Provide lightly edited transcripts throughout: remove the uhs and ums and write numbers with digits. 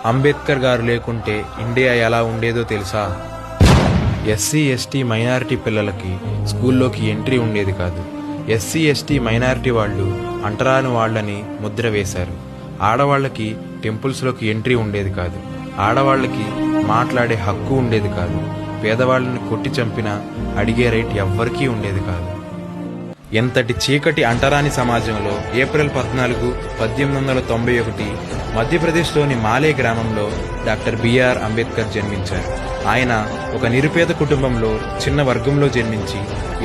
అంబేద్కర్ గారు లేకుంటే ఇండియా ఎలా ఉండేదో తెలుసా? ఎస్సీ ఎస్టీ మైనారిటీ పిల్లలకి స్కూల్లోకి ఎంట్రీ ఉండేది కాదు. ఎస్సీ ఎస్టీ మైనారిటీ వాళ్ళు అంటరాని వాళ్ళని ముద్ర వేశారు. ఆడవాళ్ళకి టెంపుల్స్లోకి ఎంట్రీ ఉండేది కాదు. ఆడవాళ్ళకి మాట్లాడే హక్కు ఉండేది కాదు. పేదవాళ్ళని కొట్టి చంపినా అడిగే రైట్ ఎవ్వరికీ ఉండేది కాదు. ఎంతటి చీకటి అంటరాని సమాజంలో ఏప్రిల్ 14, 1891 మధ్యప్రదేశ్లోని మాలే గ్రామంలో డాక్టర్ బిఆర్ అంబేద్కర్ జన్మించారు. ఆయన ఒక నిరుపేద కుటుంబంలో చిన్న వర్గంలో జన్మించి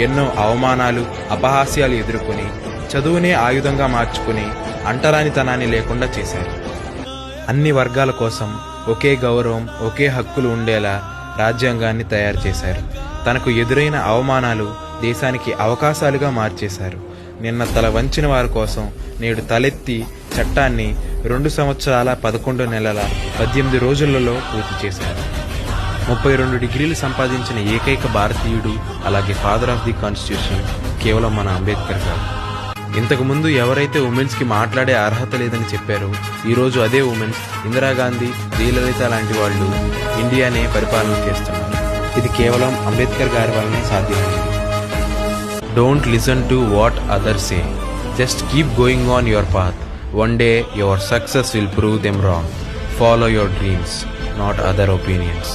ఎన్నో అవమానాలు, అపహాస్యాలు ఎదుర్కొని చదువునే ఆయుధంగా మార్చుకుని అంటరానితనాన్ని లేకుండా చేశారు. అన్ని వర్గాల కోసం ఒకే గౌరవం, ఒకే హక్కులు ఉండేలా రాజ్యాంగాన్ని తయారు చేశారు. తనకు ఎదురైన అవమానాలు దేశానికి అవకాశాలుగా మార్చేశారు. నిన్న తల వంచిన వారి కోసం నేడు తలెత్తి చట్టాన్ని 2 సంవత్సరాల 11 నెలల 18 రోజులలో పూర్తి చేశారు. 32 డిగ్రీలు సంపాదించిన ఏకైక భారతీయుడు, అలాగే ఫాదర్ ఆఫ్ ది కాన్స్టిట్యూషన్ కేవలం మన అంబేద్కర్ గారు. ఇంతకుముందు ఎవరైతే ఉమెన్స్కి మాట్లాడే అర్హత లేదని చెప్పారో ఈరోజు అదే ఉమెన్స్ ఇందిరాగాంధీ, శ్రీలలిత లాంటి వాళ్ళు ఇండియానే పరిపాలన చేస్తున్నారు. ఇది కేవలం అంబేద్కర్ గారి వల్లనే సాధ్యమైంది. Don't listen to what others say, just keep going on your path. One day your success will prove them wrong. Follow your dreams, not other opinions.